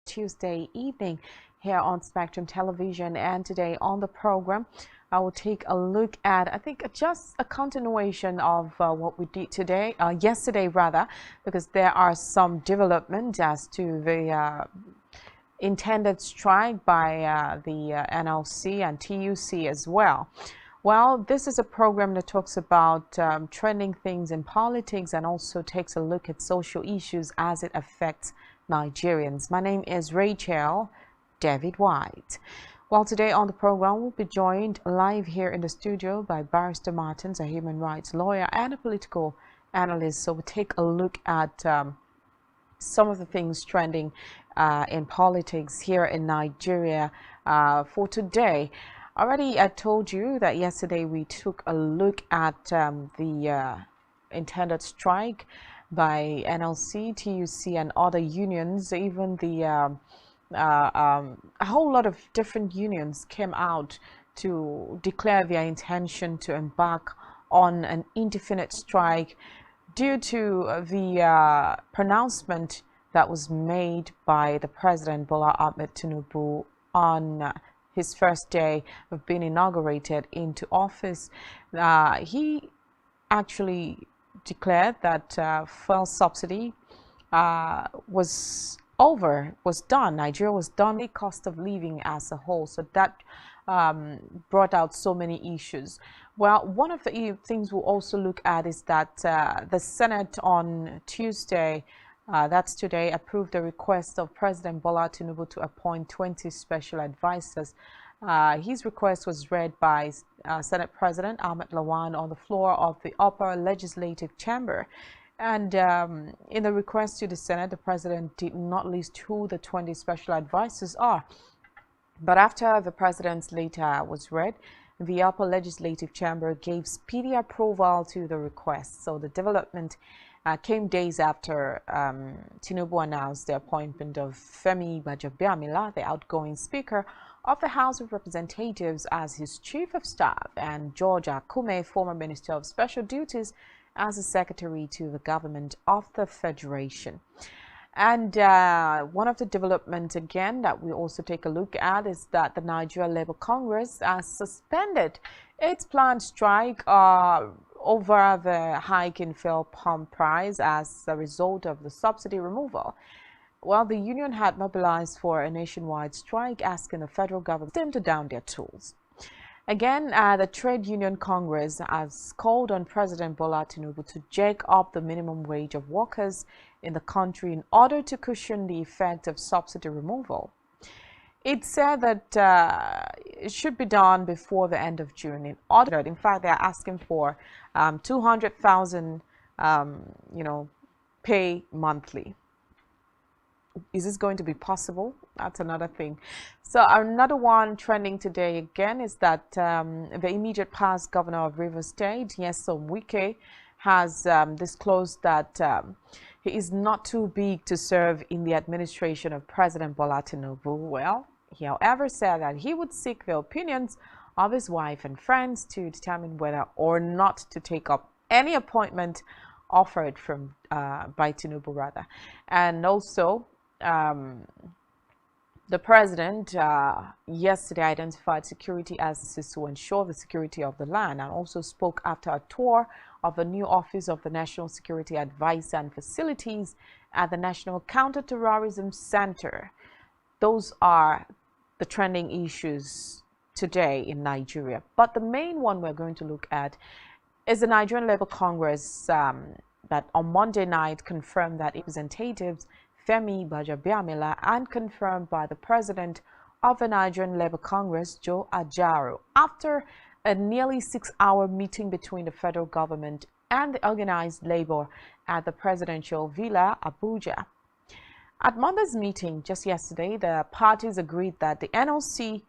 Tuesday evening here on Spectrum Television. And today on the program, I will take a look at, I think, just a continuation of what we did yesterday rather, because there are some developments as to the intended strike by the NLC and TUC as well. Well, this is a program that talks about trending things in politics and also takes a look at social issues as it affects Nigerians. My name is Rachel David White. Well, today on the program, we'll be joined live here in the studio by Barrister Martins, a human rights lawyer and a political analyst. So we'll take a look at some of the things trending in politics here in Nigeria for today. Already I told you that yesterday we took a look at the intended strike by NLC, TUC and other unions. Even the a whole lot of different unions came out to declare their intention to embark on an indefinite strike due to the pronouncement that was made by the President Bola Ahmed Tinubu on his first day of being inaugurated into office. He actually declared that fuel subsidy was done. Nigeria was done with the cost of living as a whole. So that brought out so many issues. Well, one of the things we'll also look at is that the Senate on Tuesday, that's today, approved the request of President Bola Tinubu to appoint 20 special advisors. His request was read by Senate President Ahmed Lawan on the floor of the upper legislative chamber. And in the request to the Senate, the president did not list who the 20 special advisors are. But after the president's letter was read, the upper legislative chamber gave speedy approval to the request. So the development came days after Tinubu announced the appointment of Femi Gbajabiamila, the outgoing Speaker of the House of Representatives, as his Chief of Staff, and George Akume, former Minister of Special Duties, as a Secretary to the Government of the Federation. And one of the developments again that we also take a look at is that the Nigeria Labour Congress has suspended its planned strike over the hike in fuel pump price as a result of the subsidy removal. Well, the union had mobilized for a nationwide strike, asking the federal government to down their tools. Again, the Trade Union Congress has called on President Bola Tinubu to jack up the minimum wage of workers in the country in order to cushion the effect of subsidy removal. It said that it should be done before the end of June. In fact, they are asking for 200,000, pay monthly. Is this going to be possible? That's another thing. So another one trending today again is that the immediate past governor of Rivers State, Nyesom Wike, has disclosed that he is not too big to serve in the administration of President Bola Tinubu. Well, he however said that he would seek the opinions of his wife and friends to determine whether or not to take up any appointment offered from by Tinubu rather. And also the president yesterday identified security as to ensure the security of the land, and also spoke after a tour of the new office of the National Security Advisor and facilities at the National Counter-Terrorism Center. Those are the trending issues today in Nigeria. But the main one we're going to look at is the Nigerian Labour Congress that on Monday night confirmed that representatives Femi Gbajabiamila, and confirmed by the president of the Nigerian Labour Congress, Joe Ajaro, after a nearly 6-hour meeting between the federal government and the organized labor at the presidential villa, Abuja. At Monday's meeting just yesterday, the parties agreed that the NLC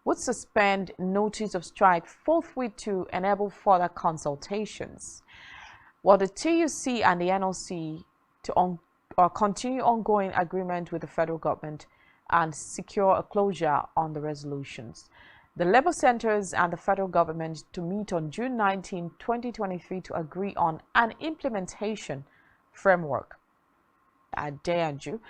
would suspend notice of strike forthwith to enable further consultations, while the TUC and the NLC to continue ongoing agreement with the federal government and secure a closure on the resolutions. The labor centers and the federal government to meet on June 19, 2023 to agree on an implementation framework. Adeyanju,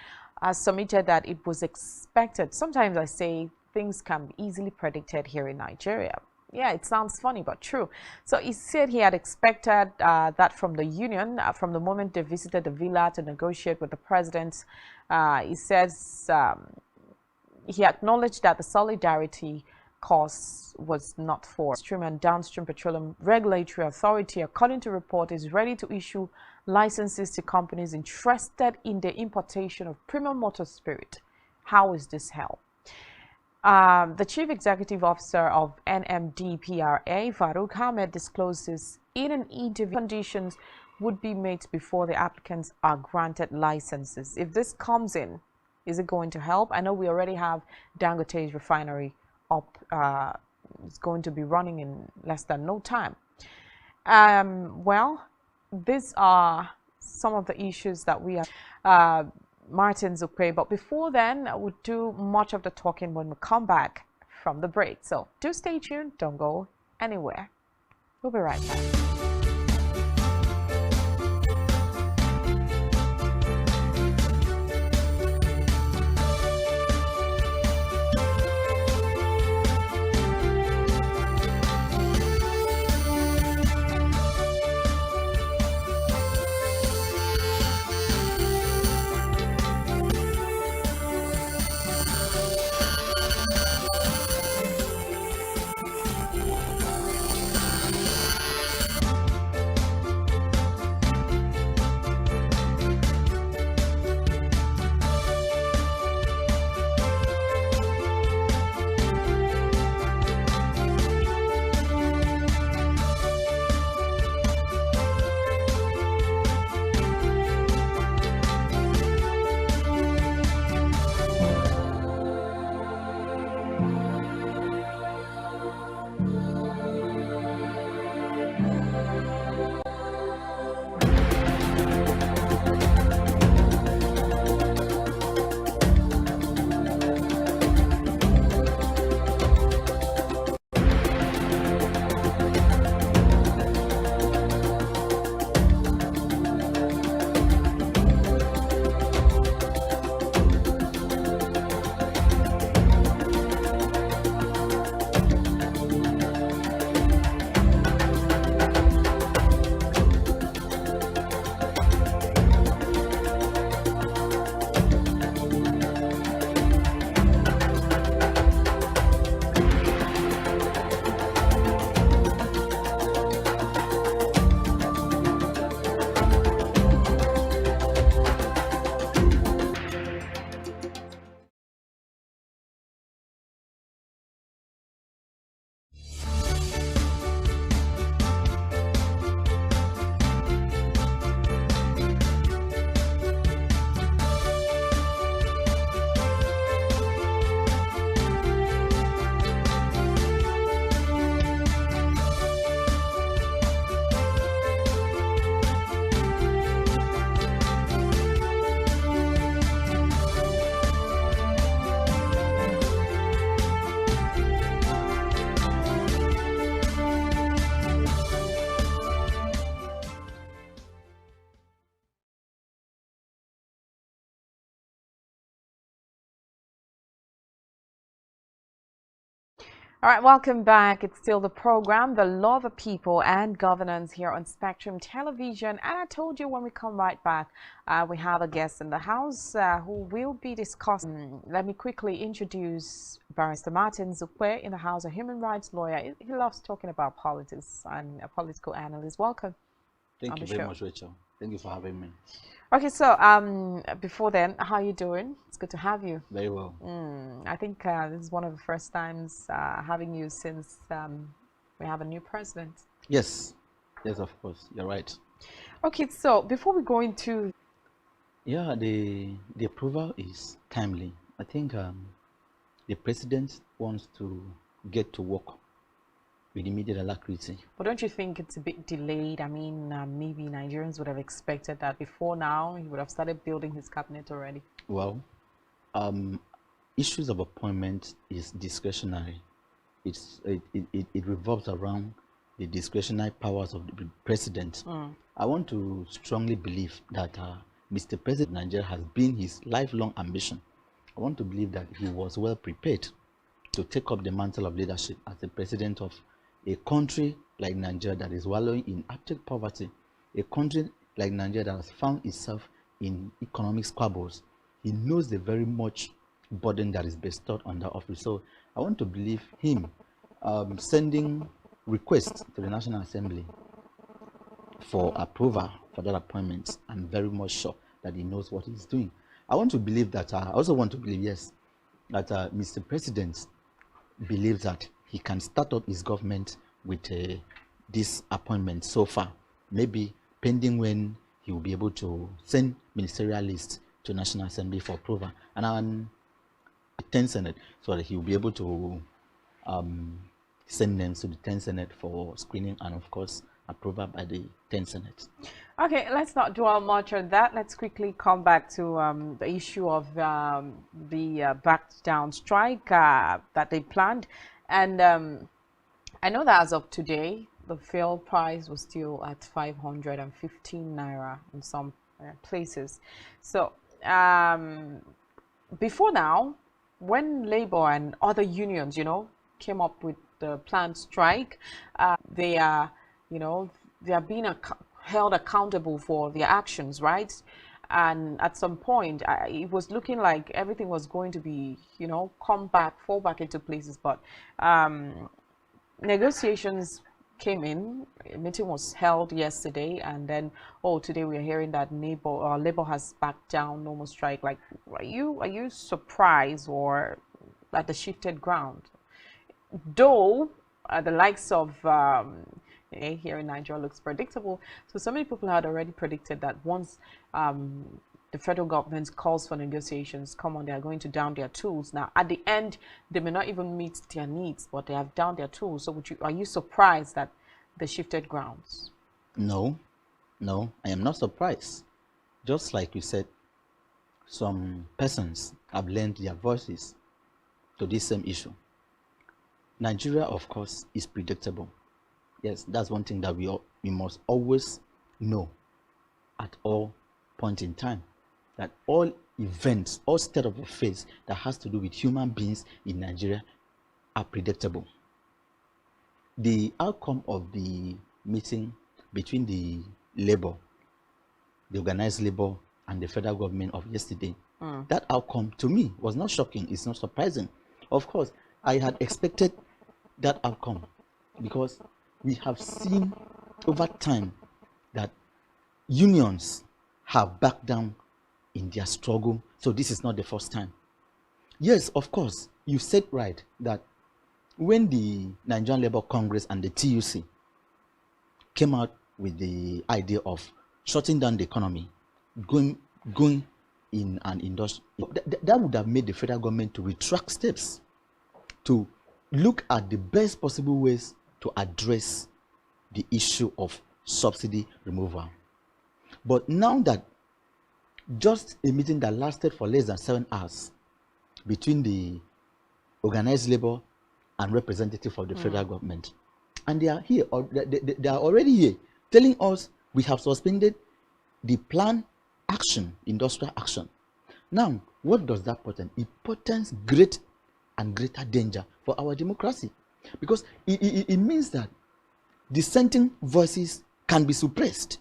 submitted that it was expected. Sometimes I say things can be easily predicted here in Nigeria. Yeah, it sounds funny, but true. So he said he had expected that from the union, from the moment they visited the villa to negotiate with the president. He says he acknowledged that the solidarity cost was not for upstream and downstream petroleum regulatory authority, according to report, is ready to issue licenses to companies interested in the importation of premium motor spirit. How is this help? The Chief Executive Officer of NMDPRA, Farouk Ahmed, discloses in an interview conditions would be met before the applicants are granted licenses. If this comes in, is it going to help? I know we already have Dangote's refinery up. It's going to be running in less than no time. Well, these are some of the issues that we are. Martin Zukwe, but before then, I would do much of the talking when we come back from the break. So do stay tuned, don't go anywhere. We'll be right back. All right, welcome back. It's still the program, The Law of the People and Governance here on Spectrum Television. And I told you when we come right back, we have a guest in the house who will be discussing. Let me quickly introduce Barrister Martin Zukwe in the house, a human rights lawyer. He loves talking about politics and a political analyst. Welcome. Thank you very much, Rachel. Thank you for having me. Okay, so before then, how are you doing? It's good to have you. Very well. I think this is one of the first times having you since we have a new president. Yes, yes, of course, you're right. Okay, so before we go into... Yeah, the approval is timely. I think the president wants to get to work with immediate alacrity. But don't you think it's a bit delayed? I mean, maybe Nigerians would have expected that before now. He would have started building his cabinet already. Well, issues of appointment is discretionary. It revolves around the discretionary powers of the president. I want to strongly believe that Mr. President of Nigeria has been his lifelong ambition. I want to believe that he was well prepared to take up the mantle of leadership as the president of a country like Nigeria that is wallowing in abject poverty, a country like Nigeria that has found itself in economic squabbles. He knows the very much burden that is bestowed on the office. So I want to believe him sending requests to the National Assembly for approval for that appointment. I'm very much sure that he knows what he's doing. I want to believe that, I also want to believe, yes, that Mr. President believes that he can start up his government with this appointment so far, maybe pending when he will be able to send ministerial lists to National Assembly for approval, and 10 Senate, so that he will be able to send them to the 10 Senate for screening and, of course, approval by the 10 Senate. Okay, let's not dwell much on that. Let's quickly come back to the issue of the backed down strike that they planned. And I know that as of today, the fuel price was still at 515 naira in some places. So before now, when Labour and other unions, came up with the planned strike, they are, they are being held accountable for their actions, right? And at some point, it was looking like everything was going to be, fall back into places. But negotiations came in. A meeting was held yesterday, and then today we are hearing that Labour has backed down, no more strike. Like, are you surprised or at the shifted ground? Though the likes of here in Nigeria looks predictable, so many people had already predicted that once the federal government calls for negotiations, they are going to down their tools. Now, at the end, they may not even meet their needs, but they have down their tools. So, are you surprised that they shifted grounds? No, I am not surprised. Just like you said, some persons have lent their voices to this same issue. Nigeria, of course, is predictable. Yes, that's one thing that we must always know at all points in time, that all events, all state of affairs that has to do with human beings in Nigeria are predictable. The outcome of the meeting between the organized labor, and the federal government of yesterday, that outcome to me was not shocking. It's not surprising. Of course, I had expected that outcome because we have seen over time that unions have backed down in their struggle. So this is not the first time. Yes, of course, you said right that when the Nigerian Labour Congress and the TUC came out with the idea of shutting down the economy, going in an industry, that would have made the federal government to retract steps to look at the best possible ways to address the issue of subsidy removal. But now that just a meeting that lasted for less than 7 hours between the organized labor and representative of the federal government, and they are here, or they are already here telling us we have suspended the planned action, industrial action. Now, what does that portend? It portends great and greater danger for our democracy, because it means that dissenting voices can be suppressed,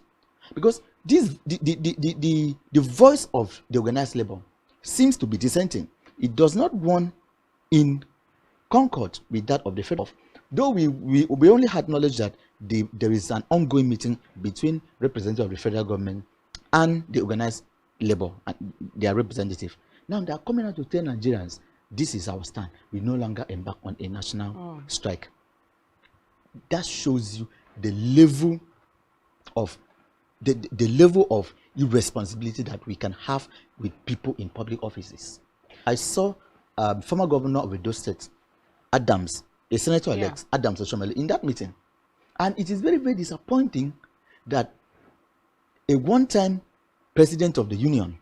because the voice of the organized labor seems to be dissenting. It does not want in concord with that of the federal. Though we only had knowledge that there is an ongoing meeting between representatives of the federal government and the organized labor and their representative. Now they are coming out to tell Nigerians, this is our stand. We no longer embark on a national strike. That shows you the level of the level of irresponsibility that we can have with people in public offices. I saw former governor of Edo State, Adams, a senator-elect, Adams Oshomole, in that meeting. And it is very, very disappointing that a one-time president of the union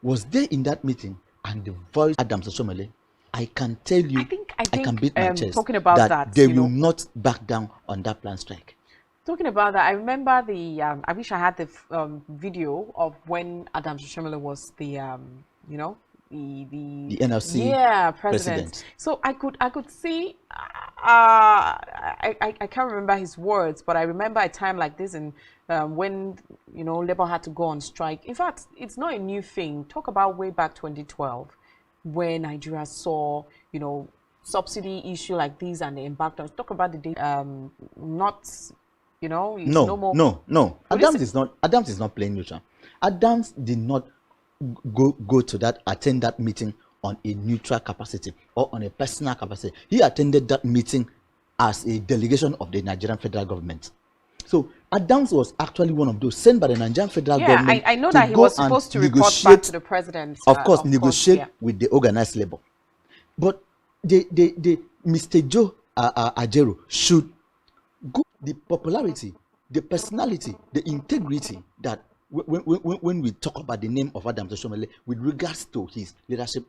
was there in that meeting, and the voice Adams Oshomole, I can tell you, I can beat my chest talking about that they will not back down on that planned strike. Talking about that, I remember the. I wish I had the video of when Adam Shoshimele was the, you know, the The NLC yeah, president. president. So I could see. I can't remember his words, but I remember a time like this, and when Labour had to go on strike. In fact, it's not a new thing. Talk about way back 2012, when Nigeria saw subsidy issue like this and they embarked on. Talk about the day. Not it's no No, more. no, no. Would you say, Adams is not playing neutral. Adams did not go to that attend that meeting on a neutral capacity or on a personal capacity. He attended that meeting as a delegation of the Nigerian federal government. So Adams was actually one of those sent by the Nigerian federal yeah, government I know to that he go was and supposed to report back to negotiate, the president, of course, of course, negotiate yeah. with the organized labor. But the Mr. Joe Ajero should go the popularity, the personality, the integrity that when we talk about the name of Adam Shoshimele with regards to his leadership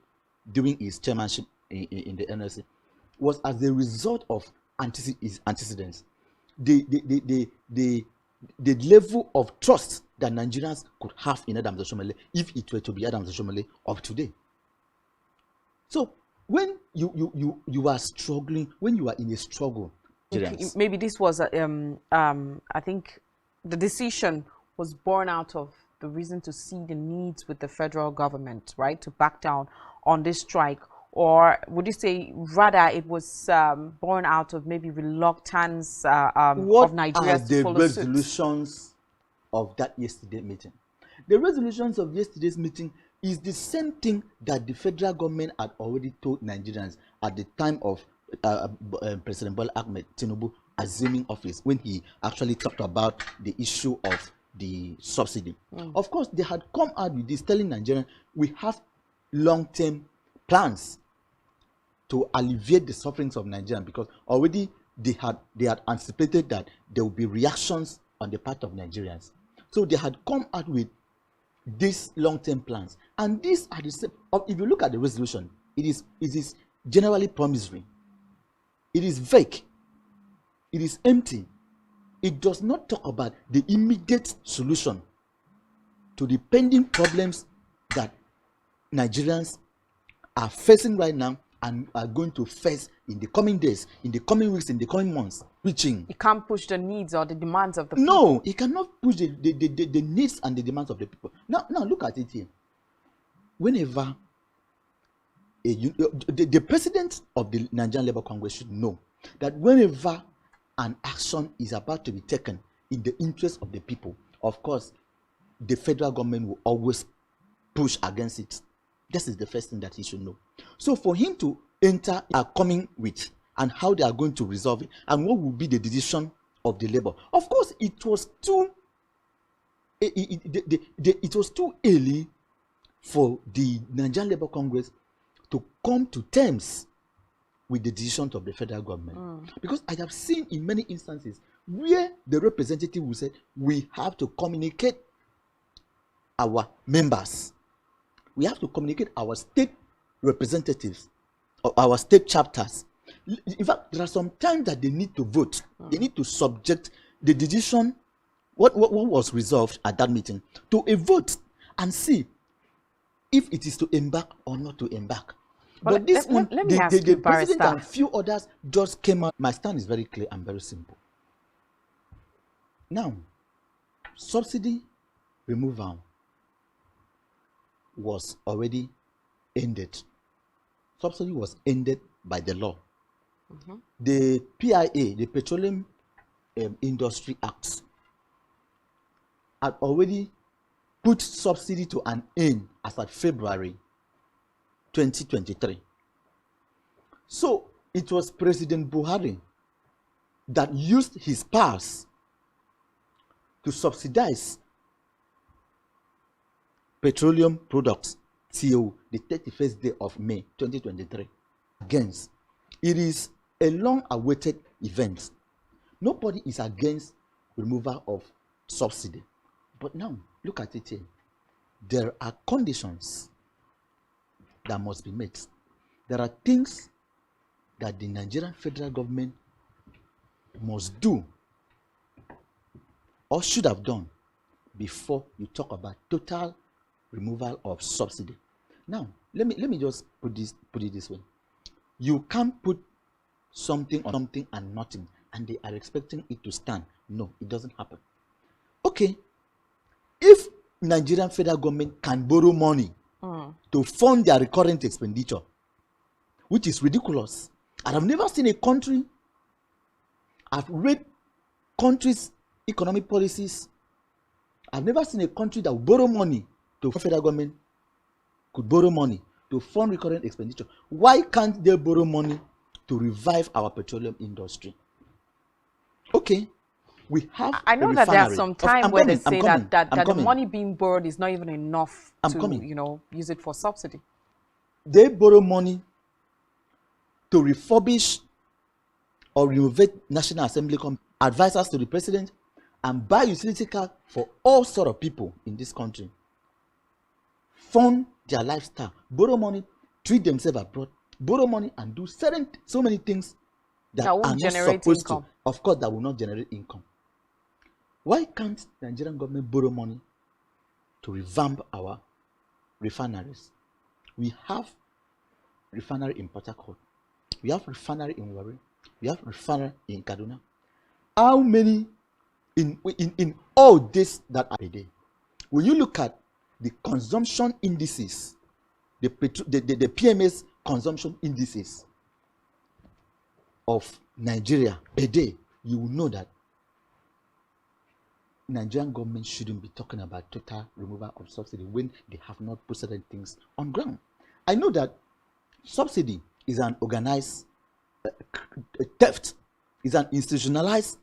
during his chairmanship in the NLC was as a result of his antecedents. The level of trust that Nigerians could have in Adam Shoshimele if it were to be Adam Shoshimele of today. So when you are struggling, when you are in a struggle, Maybe this was I think the decision was born out of the reason to see the needs with the federal government, right, to back down on this strike. Or would you say rather it was born out of maybe reluctance what of are Nigerians to the follow suit? resolutions of that yesterday meeting? The resolutions of yesterday's meeting is the same thing that the federal government had already told Nigerians at the time of President Bola Ahmed Tinubu assuming office, when he actually talked about the issue of the subsidy. Of course, they had come out with this, telling Nigerians we have long-term plans to alleviate the sufferings of Nigerians, because already they had anticipated that there will be reactions on the part of Nigerians. So they had come out with these long-term plans, and these are the same. If you look at the resolution, it is generally promissory. It is vague. It is empty. It does not talk about the immediate solution to the pending problems that Nigerians are facing right now and are going to face in the coming days, in the coming weeks, in the coming months. Reaching. It can't push the needs or the demands of the people. No, it cannot push the needs and the demands of the people. Now look at it here. Whenever the president of the Nigerian Labour Congress should know that whenever an action is about to be taken in the interest of the people, of course, the federal government will always push against it. This is the first thing that he should know. So for him to enter coming with and how they are going to resolve it and what will be the decision of the labor, of course, it was too early for the Nigerian Labour Congress to come to terms with the decisions of the federal government. Because I have seen in many instances where the representative will say, we have to communicate our members. We have to communicate our state representatives or our state chapters. In fact, there are some times that they need to vote. They need to subject the decision, what was resolved at that meeting, to a vote and see if it is to embark or not to embark. But this one, let me ask you, the president Barrister. and few others just came out. My stand is very clear and very simple. Now, subsidy removal was already ended. Subsidy was ended by the law. The PIA, the Petroleum Industry Act, had already put subsidy to an end as at February 2023. So it was President Buhari that used his powers to subsidize petroleum products till the 31st day of May 2023. Against, it is a long-awaited event. Nobody is against removal of subsidy. But now, look at it here. There are conditions that must be met. There are things that the Nigerian federal government must do or should have done before you talk about total removal of subsidy. Now, let me just put it this way. You can't put something on something and nothing, and they are expecting it to stand. No, it doesn't happen. Okay, if Nigerian federal government can borrow money to fund their recurrent expenditure, which is ridiculous, and I've never seen a country, I've read countries' economic policies, I've never seen a country that will borrow money to federal government could borrow money to fund recurrent expenditure. Why can't they borrow money to revive our petroleum industry? Okay, we have. I know that there's some time where they say that the money being borrowed is not even enough to use it for subsidy. They borrow money to refurbish or renovate National Assembly advisors to the president and buy utility car for all sort of people in this country. Fund their lifestyle, borrow money, treat themselves abroad, borrow money and do so many things that are not supposed to. Of course, that will not generate income. Why can't the Nigerian government borrow money to revamp our refineries? We have refinery in Port Harcourt, we have refinery in Warri, we have refinery in Kaduna. How many in all this that are a day? When you look at the consumption indices, the PMS consumption indices of Nigeria a day, you will know that Nigerian government shouldn't be talking about total removal of subsidy when they have not put certain things on ground. I know that subsidy is an organized theft, is an institutionalized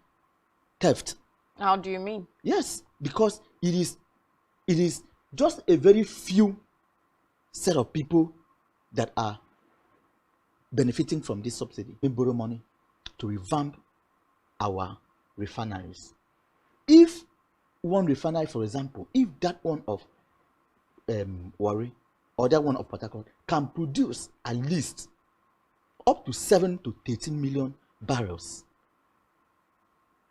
theft. How do you mean? Yes, because it is just a very few set of people that are benefiting from this subsidy. We borrow money to revamp our refineries. If one refinery, for example, if that one of Warri or that one of Port Harcourt can produce at least up to 7 to 13 million barrels,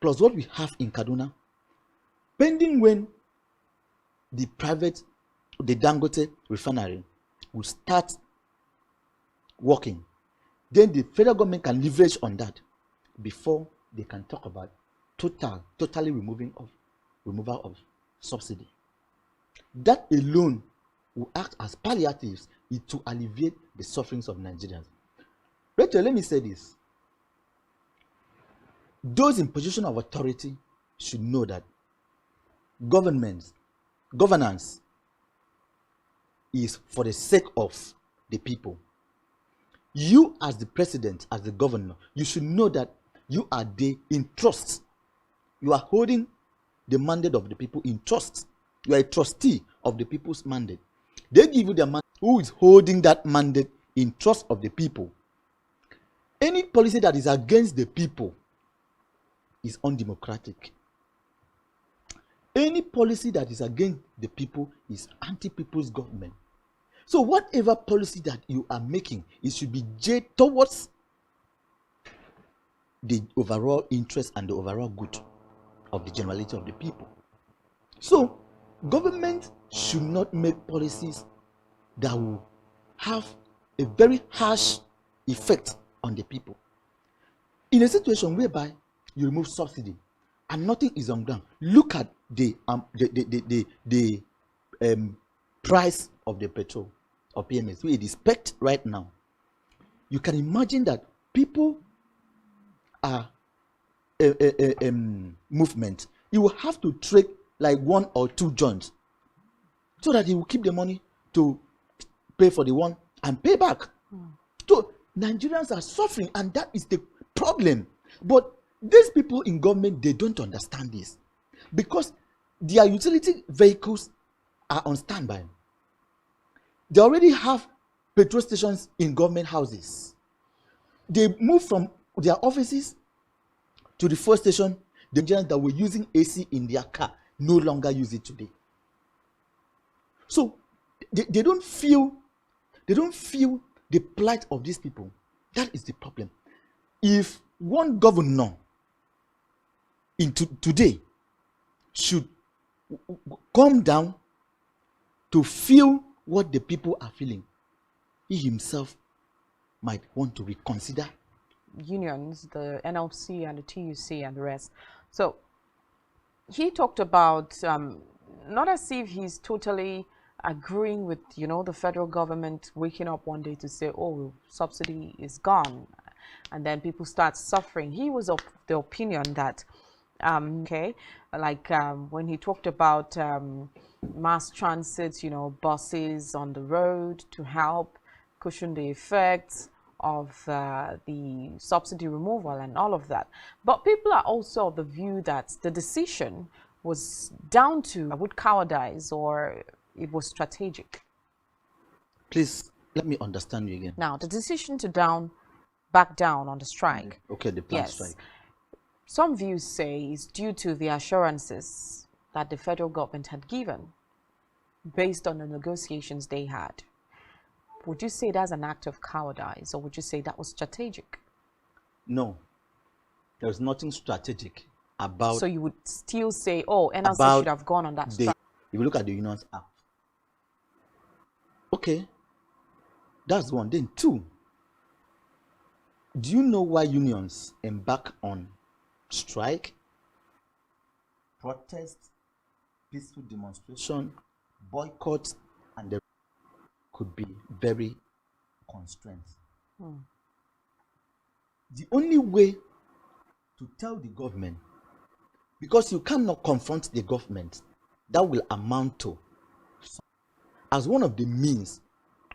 plus what we have in Kaduna, pending when the Dangote refinery will start working, then the federal government can leverage on that before they can talk about totally removal of subsidy. That alone will act as palliatives to alleviate the sufferings of Nigerians. Rachel, let me say this. Those in position of authority should know that governance is for the sake of the people. You as the president, as the governor, you should know that you are there in trust. You are holding the mandate of the people in trust. You are a trustee of the people's mandate. They give you the mandate. Who is holding that mandate in trust of the people? Any policy that is against the people is undemocratic. Any policy that is against the people is anti-people's government. So whatever policy that you are making, it should be geared towards the overall interest and the overall good of the generality of the people. So government should not make policies that will have a very harsh effect on the people. In a situation whereby you remove subsidy and nothing is on ground, look at the price of the petrol or PMS, where it is pegged right now. You can imagine that people are movement. You will have to trade like 1 or 2 joints so that he will keep the money to pay for the one and pay back. So Nigerians are suffering, and that is the problem. But these people in government, they don't understand this, because their utility vehicles are on standby. They already have petrol stations in government houses. They move from their offices to the fuel station. The Nigerians that were using AC in their car no longer use it today. So they don't feel the plight of these people. That is the problem. If one governor today should come down to feel what the people are feeling, he himself might want to reconsider. Unions, the NLC and the TUC and the rest. So he talked about not as if he's totally agreeing with, you know, the federal government waking up one day to say, oh, subsidy is gone, and then people start suffering. He was of the opinion that, okay, like when he talked about mass transit, you know, buses on the road to help cushion the effects of the subsidy removal and all of that. But people are also of the view that the decision was down to would cowardice or it was strategic. Please let me understand you again. Now, the decision to back down on the strike. Okay, the planned strike. Some views say is due to the assurances that the federal government had given based on the negotiations they had. Would you say that's an act of cowardice, or would you say that was strategic? No, there's nothing strategic about. So you would still say, oh, NLC should have gone on that strike. If you look at the Unions Act, okay, that's one. Then two, do you know why unions embark on strike, protest, peaceful demonstration, boycott, and the could be very constrained? The only way to tell the government, because you cannot confront the government, that will amount to as one of the means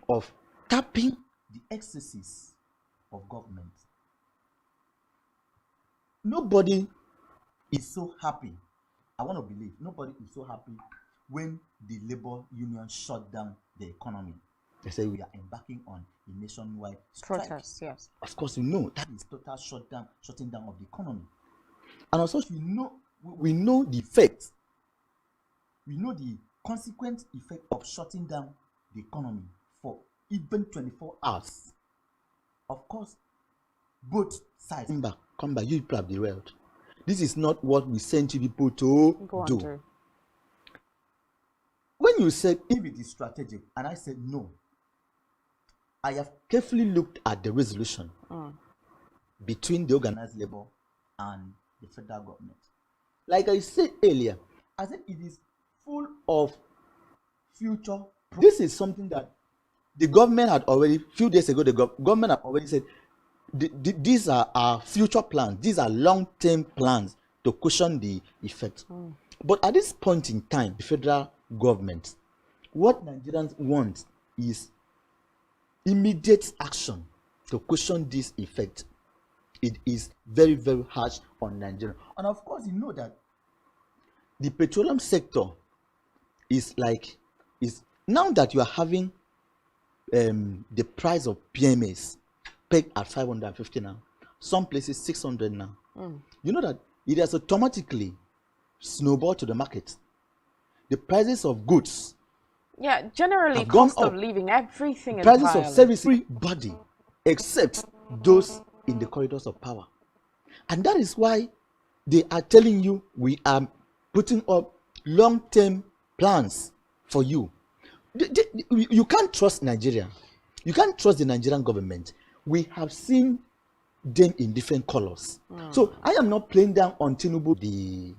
of tapping the excesses of government. Nobody is so happy. I want to believe nobody is so happy when the labor union shut down the economy. They say we are embarking on a nationwide strike. Protest, yes. Of course, you know that is total shutting down of the economy. And also, we know the effect. We know the consequent effect of shutting down the economy for even 24 hours. Of course, both sides come back. You people have the world. This is not what we send you people to do. When you said if it is strategic, and I said no, I have carefully looked at the resolution between the organized labor and the federal government. Like I said earlier, I said it is full of future. This is something that the government had already, a few days ago, the government had already said, these are our future plans. These are long-term plans to cushion the effect. But at this point in time, the federal government, what Nigerians want is immediate action to cushion this effect. It is very, very harsh on Nigeria. And of course, you know that the petroleum sector is now that you are having the price of PMAs pegged at 550 now, some places 600 now. You know that it has automatically snowballed to the market. The prices of goods, generally cost of living, everything is prices of service, everybody except those in the corridors of power. And that is why they are telling you we are putting up long-term plans for you. You can't trust Nigeria. You can't trust the Nigerian government. We have seen them in different colors. So I am not playing down on Tinubu, the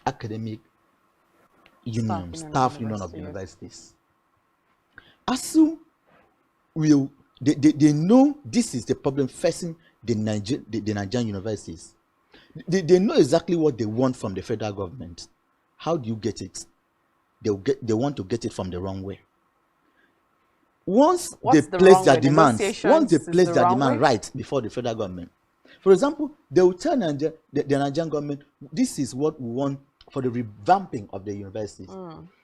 academic union, staff union of the universities. ASU they know this is the problem facing the Nigerian universities. They know exactly what they want from the federal government. How do you get it? They want to get it from the wrong way. Once they place their demands, right before the federal government, for example, they will tell the Nigerian government, this is what we want for the revamping of the universities.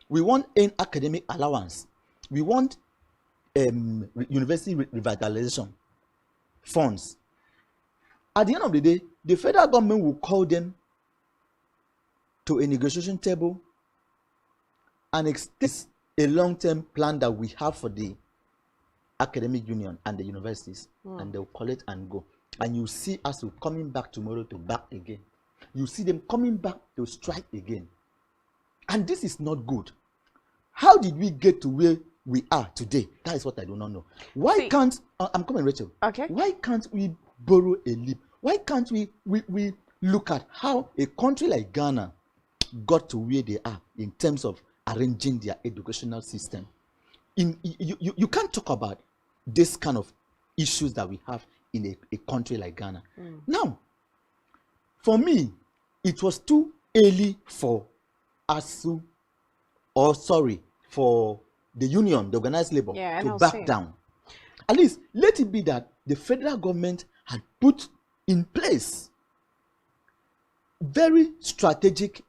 We want an academic allowance. We want university revitalization funds. At the end of the day, the federal government will call them to a negotiation table and extend a long-term plan that we have for the academic union and the universities, and they'll call it and go. And you see us coming back tomorrow to back again. You see them coming back to strike again. And this is not good. How did we get to where we are today? That is what I do not know. Why can't, I'm coming, Rachel. Okay. Why can't we borrow a leap? Why can't we look at how a country like Ghana got to where they are in terms of arranging their educational system? You can't talk about this kind of issues that we have in a country like Ghana. Now, for me, it was too early for ASU, for the union, the organized labor, to back down. At least let it be that the federal government had put in place very strategic,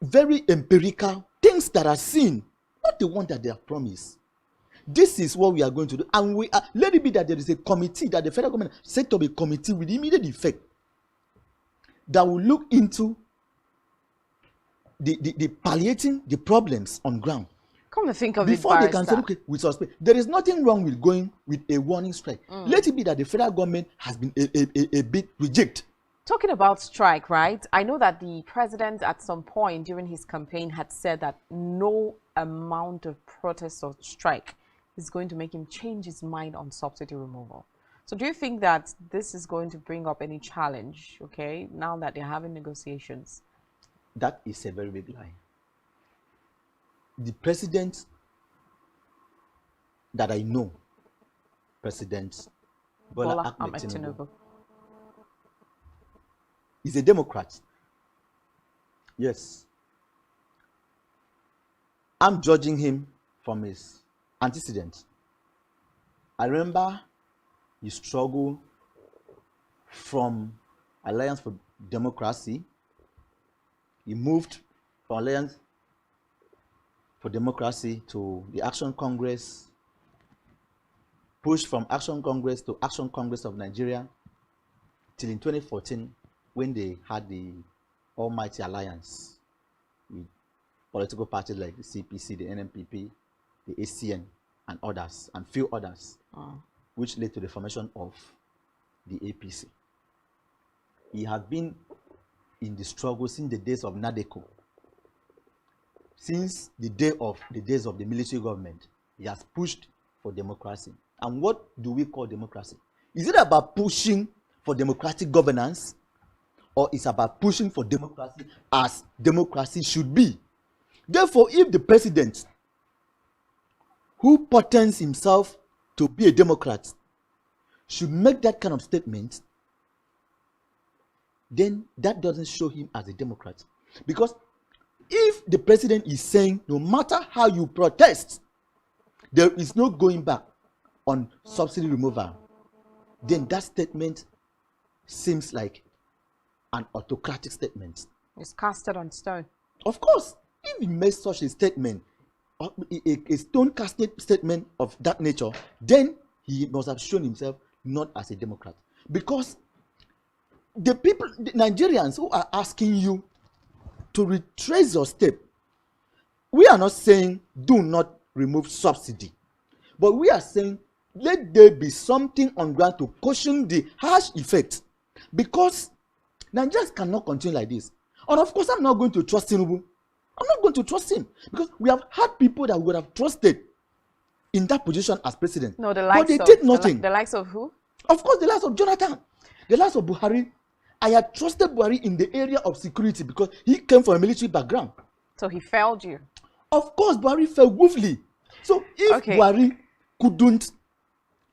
very empirical things that are seen, not the one that they have promised. This is what we are going to do, and let it be that there is a committee that the federal government set up, a committee with immediate effect that will look into the palliating the problems on ground. Come to think of before they can say, okay, we suspect. There is nothing wrong with going with a warning strike. Let it be that the federal government has been a bit rigid. Talking about strike, right? I know that the president at some point during his campaign had said that no amount of protest or strike is going to make him change his mind on subsidy removal. So do you think that this is going to bring up any challenge, okay, now that they're having negotiations? That is a very big lie. The president that I know, President Bola Ahmed Tinubu, is a Democrat. Yes. I'm judging him from his antecedents. I remember he struggled from Alliance for Democracy. He moved from Alliance for Democracy to the Action Congress, pushed from Action Congress to Action Congress of Nigeria, till in 2014, when they had the Almighty Alliance with political parties like the CPC, the NMPP, the ACN, and others, and few others, which led to the formation of the APC. He had been in the struggle since the days of Nadeko. Since the days of the military government, he has pushed for democracy. And what do we call democracy? Is it about pushing for democratic governance, or is it about pushing for democracy as democracy should be? Therefore, if the president, who portends himself to be a Democrat, should make that kind of statement, then that doesn't show him as a Democrat. Because if the president is saying, no matter how you protest, there is no going back on subsidy removal, then that statement seems like an autocratic statement. It's casted on stone. Of course, if he makes such a statement, a stone-casted statement of that nature, then he must have shown himself not as a Democrat. Because the people, the Nigerians who are asking you to retrace your step, we are not saying do not remove subsidy, but we are saying let there be something on ground to cushion the harsh effect, because Nigerians cannot continue like this. And of course, I'm not going to trust Tinubu. I'm not going to trust him, because we have had people that we would have trusted in that position as president. No, the likes but they did nothing. The likes of who? Of course, the likes of Jonathan, the likes of Buhari. I had trusted Buhari in the area of security because he came from a military background. So he failed you. Of course, Buhari fell woefully. So if Buhari couldn't,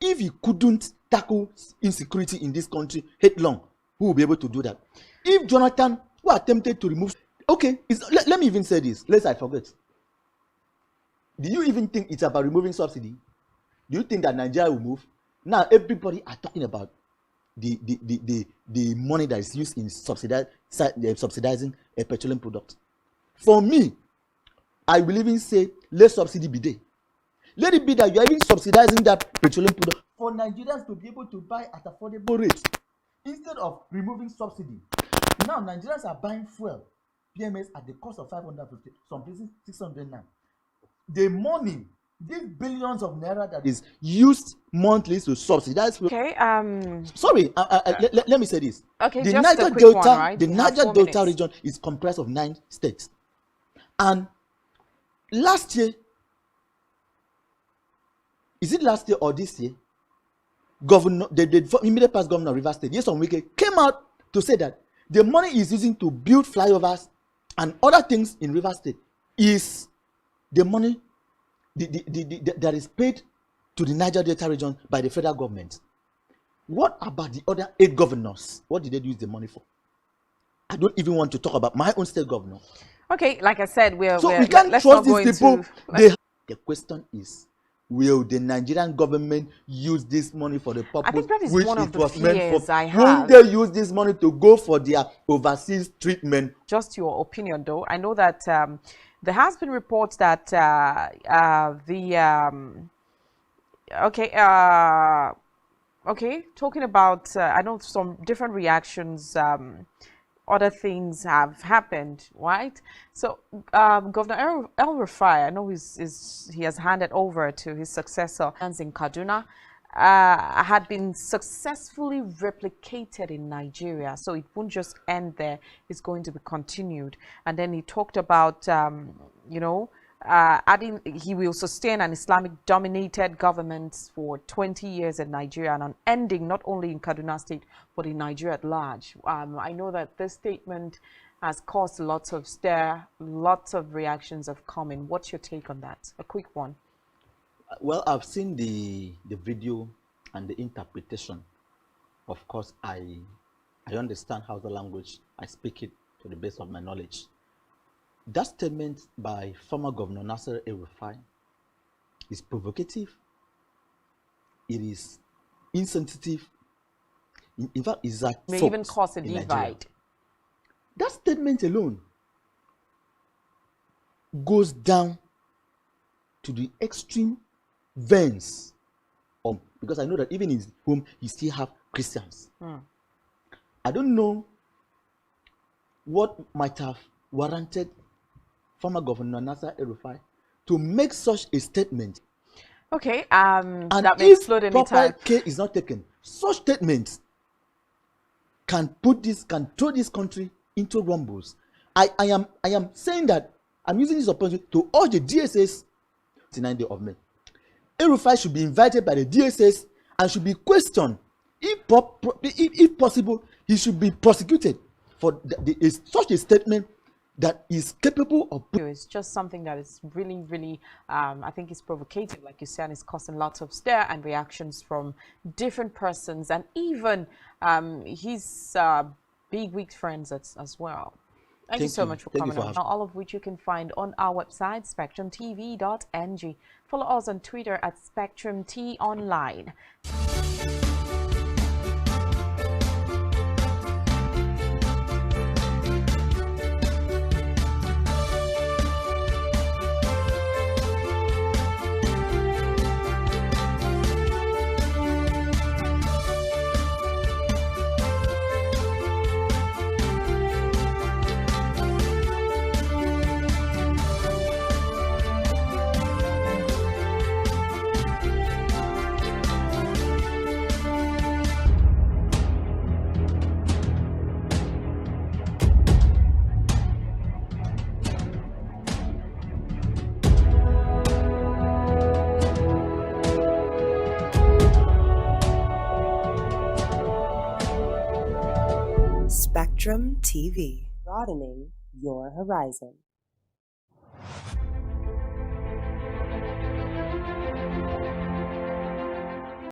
if he couldn't tackle insecurity in this country headlong, who will be able to do that? If Jonathan, who attempted to remove, let me even say this, lest I forget. Do you even think it's about removing subsidy? Do you think that Nigeria will move? Now everybody are talking about the money that is used in subsidizing a petroleum product. For me, I will even say let subsidy be there. Let it be that you are even subsidizing that petroleum product for Nigerians to be able to buy at affordable rates instead of removing subsidy. Now Nigerians are buying fuel, PMS, at the cost of 550, some places 600 now. The money, these billions of naira that is used monthly to subsidize fuel. Sorry, let me say this. Okay, the just Niger a quick Delta, one, right? The Niger Delta region is comprised of 9 states. And last year, is it last year or this year? Governor, the immediate past governor of Rivers State, Nyesom Wike, came out to say that the money is using to build flyovers and other things in Rivers State is the money that is paid to the Niger Delta region by the federal government. What about the other 8 governors? What did they use the money for? I don't even want to talk about my own state governor. Okay, like I said, we can't trust these people. The question is, will the Nigerian government use this money for the purpose I think that is which one of it the was meant for? I have. Will they use this money to go for their overseas treatment? Just your opinion, though. I know that there has been reports that okay, talking about I know some different reactions. Other things have happened, right? So Governor El Rufai, I know he has handed over to his successor in Kaduna, had been successfully replicated in Nigeria. So it won't just end there, it's going to be continued. And then he talked about, adding he will sustain an Islamic-dominated government for 20 years in Nigeria and ending not only in Kaduna State, but in Nigeria at large. I know that this statement has caused lots of stir, lots of reactions have come in. What's your take on that? A quick one. Well, I've seen the video and the interpretation. Of course, I understand how the language, I speak it to the best of my knowledge. That statement by former Governor Nasser El-Rufai is provocative. It is insensitive. In fact, it's a may even cause a divide. That statement alone goes down to the extreme veins of, because I know that even in his home, he still have Christians. I don't know what might have warranted former Governor Nasser El-Rufai to make such a statement. Okay, and that may explode if proper anytime. care is not taken, such statements can throw this country into rumbles. I am saying that I'm using this opportunity to urge the DSS 29th day of May. El-Rufai should be invited by the DSS and should be questioned. If possible, he should be prosecuted for such a statement that is capable of. It's just something that is really, really, I think is provocative, like you said, and it's causing lots of stir and reactions from different persons and even his big wig friends as well. Thank you so much for coming on. All of which you can find on our website, SpectrumTv.ng. Follow us on Twitter at SpectrumTonline. Spectrum TV, broadening your horizon.